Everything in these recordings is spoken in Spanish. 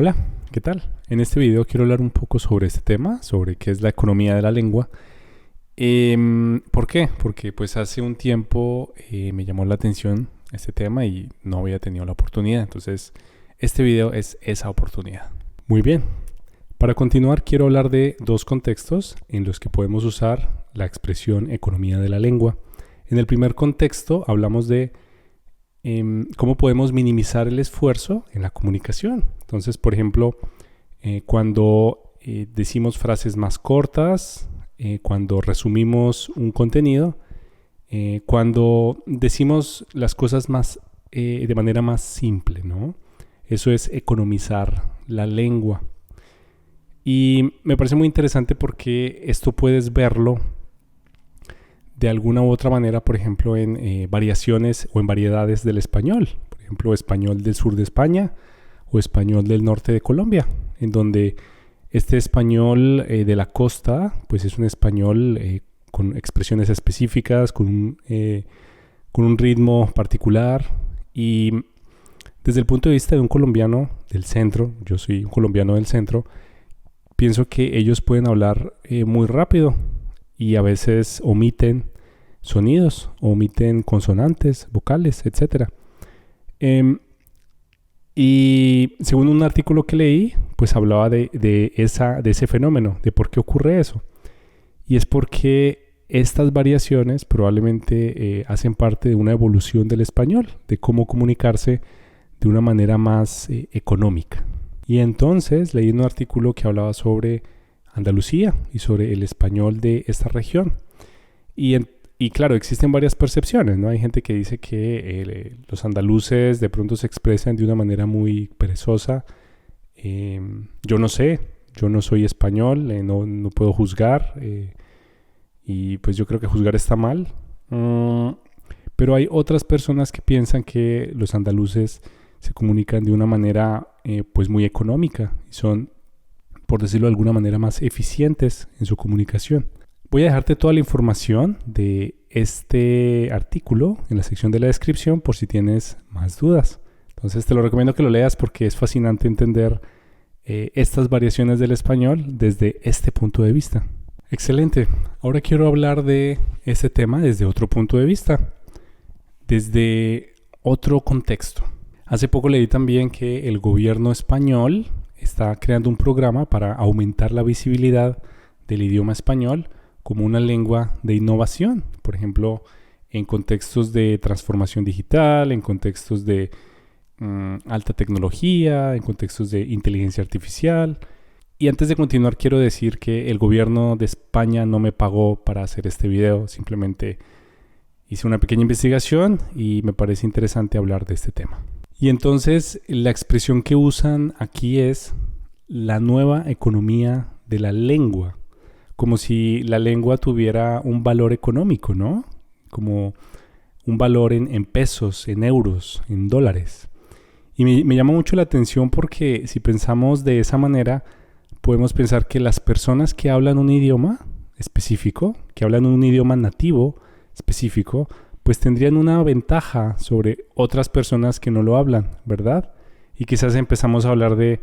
Hola, ¿qué tal? En este video quiero hablar un poco sobre este tema, sobre qué es la economía de la lengua. ¿Por qué? Porque pues hace un tiempo me llamó la atención este tema y no había tenido la oportunidad. Entonces, este video es esa oportunidad. Muy bien. Para continuar, quiero hablar de dos contextos en los que podemos usar la expresión economía de la lengua. En el primer contexto hablamos de cómo podemos minimizar el esfuerzo en la comunicación. Entonces, por ejemplo, cuando decimos frases más cortas, cuando resumimos un contenido, cuando decimos las cosas más de manera más simple, ¿no? Eso es economizar la lengua. Y me parece muy interesante porque esto puedes verlo de alguna u otra manera, por ejemplo, en variaciones o en variedades del español. Por ejemplo, español del sur de España o español del norte de Colombia, en donde este español de la costa, pues es un español con expresiones específicas, con un ritmo particular. Y desde el punto de vista de un colombiano del centro, yo soy un colombiano del centro, pienso que ellos pueden hablar muy rápido y a veces omiten sonidos, omiten consonantes, vocales, etc. Y según un artículo que leí, pues hablaba de ese fenómeno, de por qué ocurre eso. Y es porque estas variaciones probablemente hacen parte de una evolución del español, de cómo comunicarse de una manera más económica. Y entonces leí un artículo que hablaba sobre Andalucía y sobre el español de esta región. Y claro, existen varias percepciones, ¿no? Hay gente que dice que los andaluces de pronto se expresan de una manera muy perezosa. Yo no sé, yo no soy español, no puedo juzgar. Y pues yo creo que juzgar está mal. Pero hay otras personas que piensan que los andaluces se comunican de una manera pues muy económica y son, por decirlo de alguna manera, más eficientes en su comunicación. Voy a dejarte toda la información de este artículo en la sección de la descripción por si tienes más dudas. Entonces te lo recomiendo que lo leas porque es fascinante entender estas variaciones del español desde este punto de vista. Excelente. Ahora quiero hablar de este tema desde otro punto de vista, desde otro contexto. Hace poco leí también que el gobierno español está creando un programa para aumentar la visibilidad del idioma español como una lengua de innovación. Por ejemplo, en contextos de transformación digital, en contextos de alta tecnología, en contextos de inteligencia artificial. Y antes de continuar, quiero decir que el gobierno de España no me pagó para hacer este video. Simplemente hice una pequeña investigación y me parece interesante hablar de este tema. Y entonces la expresión que usan aquí es la nueva economía de la lengua, como si la lengua tuviera un valor económico, ¿no? Como un valor en pesos, en euros, en dólares. Y me llama mucho la atención porque si pensamos de esa manera, podemos pensar que las personas que hablan un idioma específico, que hablan un idioma nativo específico, pues tendrían una ventaja sobre otras personas que no lo hablan, ¿verdad? Y quizás empezamos a hablar de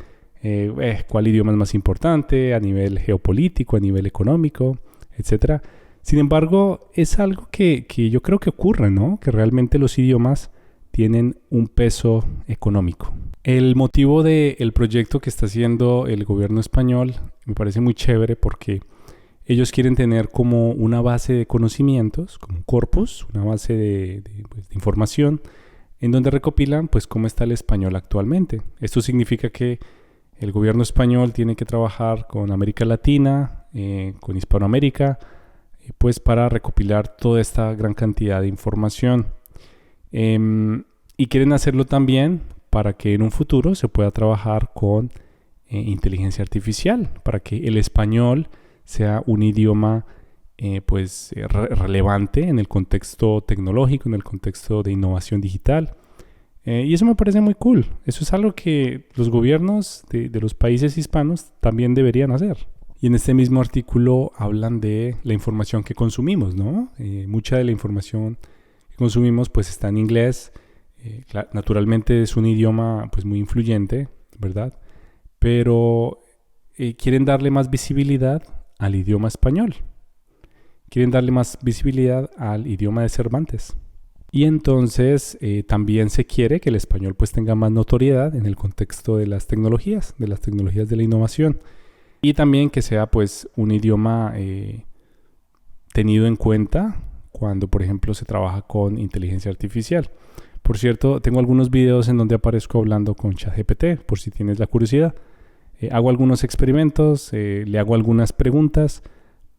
cuál idioma es más importante a nivel geopolítico, a nivel económico, etc. Sin embargo, es algo que yo creo que ocurre, ¿no? Que realmente los idiomas tienen un peso económico. El motivo del proyecto que está haciendo el gobierno español me parece muy chévere porque ellos quieren tener como una base de conocimientos, como un corpus, una base de información, en donde recopilan pues cómo está el español actualmente. Esto significa que el gobierno español tiene que trabajar con América Latina, con Hispanoamérica, pues para recopilar toda esta gran cantidad de información. Y quieren hacerlo también para que en un futuro se pueda trabajar con inteligencia artificial, para que el español sea un idioma relevante en el contexto tecnológico, en el contexto de innovación digital. Y eso me parece muy cool. Eso es algo que los gobiernos de los países hispanos también deberían hacer. Y en este mismo artículo hablan de la información que consumimos, ¿no? Mucha de la información que consumimos pues está en inglés. Naturalmente es un idioma pues muy influyente, ¿verdad? pero quieren darle más visibilidad al idioma español. Quieren darle más visibilidad al idioma de Cervantes. Y entonces también se quiere que el español pues tenga más notoriedad en el contexto de las tecnologías de la innovación. Y también que sea pues un idioma tenido en cuenta cuando, por ejemplo, se trabaja con inteligencia artificial. Por cierto, tengo algunos videos en donde aparezco hablando con ChatGPT, por si tienes la curiosidad. Hago algunos experimentos, le hago algunas preguntas,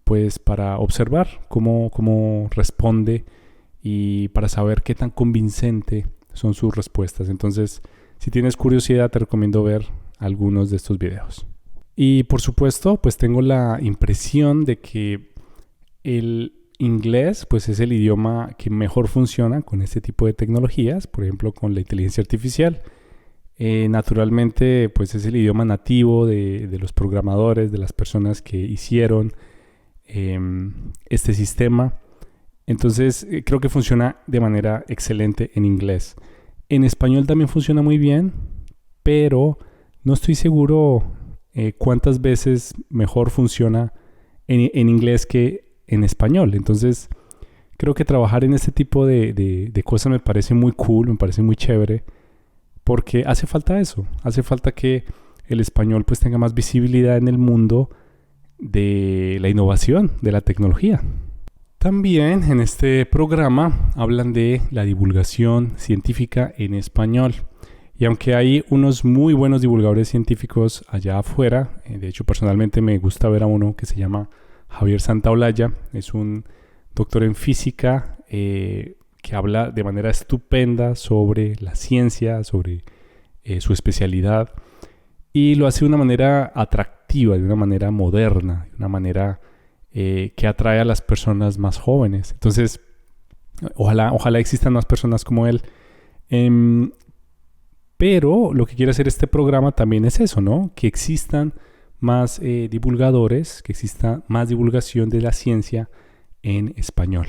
pues para observar cómo responde y para saber qué tan convincente son sus respuestas. Entonces, si tienes curiosidad, te recomiendo ver algunos de estos videos. Y por supuesto, pues tengo la impresión de que el inglés pues es el idioma que mejor funciona con este tipo de tecnologías, por ejemplo con la inteligencia artificial. Naturalmente pues es el idioma nativo de los programadores, de las personas que hicieron este sistema. Entonces creo que funciona de manera excelente en inglés. En español también funciona muy bien, pero no estoy seguro cuántas veces mejor funciona en inglés que en español. Entonces creo que trabajar en este tipo de cosas me parece muy cool, me parece muy chévere, porque hace falta eso, hace falta que el español pues tenga más visibilidad en el mundo de la innovación, de la tecnología. También en este programa hablan de la divulgación científica en español. Y aunque hay unos muy buenos divulgadores científicos allá afuera, de hecho personalmente me gusta ver a uno que se llama Javier Santaolalla, es un doctor en física que habla de manera estupenda sobre la ciencia, sobre su especialidad, y lo hace de una manera atractiva, de una manera moderna, de una manera que atrae a las personas más jóvenes. Entonces, ojalá existan más personas como él. Pero lo que quiere hacer este programa también es eso, ¿no? Que existan más divulgadores, que exista más divulgación de la ciencia en español.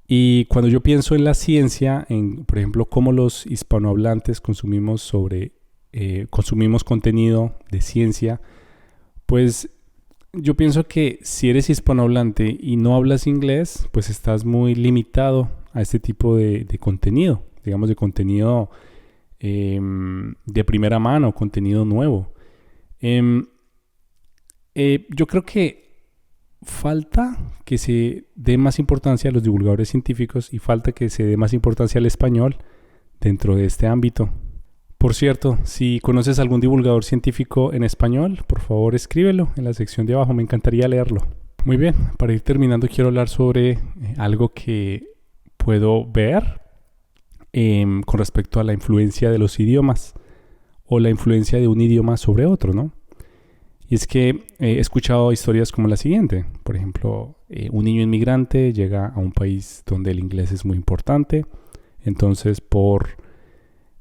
Y cuando yo pienso en la ciencia, por ejemplo, cómo los hispanohablantes consumimos contenido de ciencia, pues yo pienso que si eres hispanohablante y no hablas inglés, pues estás muy limitado a este tipo de contenido, digamos de contenido de primera mano, contenido nuevo. Yo creo que falta que se dé más importancia a los divulgadores científicos y falta que se dé más importancia al español dentro de este ámbito. Por cierto, si conoces algún divulgador científico en español, por favor escríbelo en la sección de abajo, me encantaría leerlo. Muy bien, para ir terminando quiero hablar sobre algo que puedo ver con respecto a la influencia de los idiomas o la influencia de un idioma sobre otro, ¿no? Y es que he escuchado historias como la siguiente. Por ejemplo, un niño inmigrante llega a un país donde el inglés es muy importante. Entonces, por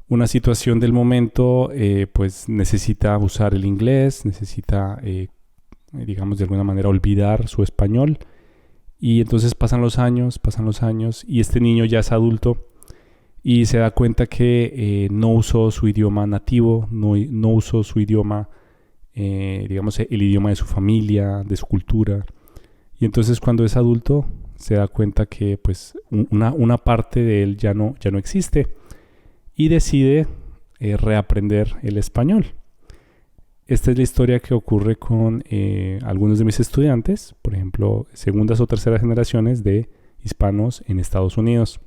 una situación del momento, pues necesita usar el inglés, necesita, digamos, de alguna manera olvidar su español. Y entonces pasan los años, y este niño ya es adulto y se da cuenta que no usó su idioma nativo, no usó su idioma, digamos, el idioma de su familia, de su cultura. Y entonces cuando es adulto se da cuenta que pues una parte de él ya no existe y decide reaprender el español. Esta es la historia que ocurre con algunos de mis estudiantes, por ejemplo, segundas o terceras generaciones de hispanos en Estados Unidos.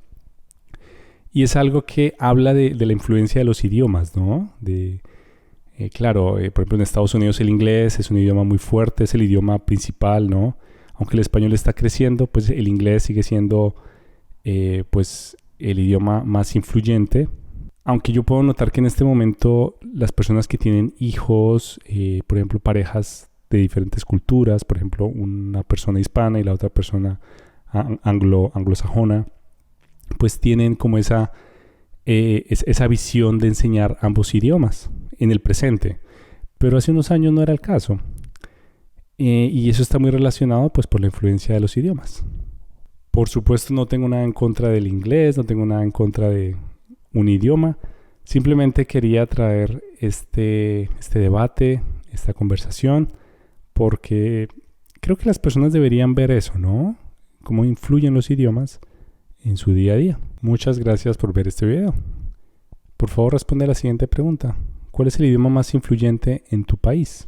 Y es algo que habla de la influencia de los idiomas, ¿no? Claro, por ejemplo, en Estados Unidos el inglés es un idioma muy fuerte, es el idioma principal, ¿no? Aunque el español está creciendo, pues el inglés sigue siendo pues el idioma más influyente. Aunque yo puedo notar que en este momento las personas que tienen hijos, por ejemplo, parejas de diferentes culturas, por ejemplo, una persona hispana y la otra persona anglosajona, pues tienen como esa visión de enseñar ambos idiomas en el presente. Pero hace unos años no era el caso. Y eso está muy relacionado pues por la influencia de los idiomas. Por supuesto no tengo nada en contra del inglés, no tengo nada en contra de un idioma. Simplemente quería traer este debate, esta conversación, porque creo que las personas deberían ver eso, ¿no? Cómo influyen los idiomas en su día a día. Muchas gracias por ver este video. Por favor, responde a la siguiente pregunta. ¿Cuál es el idioma más influyente en tu país?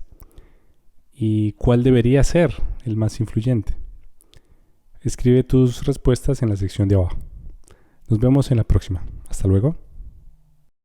¿Y cuál debería ser el más influyente? Escribe tus respuestas en la sección de abajo. Nos vemos en la próxima. Hasta luego.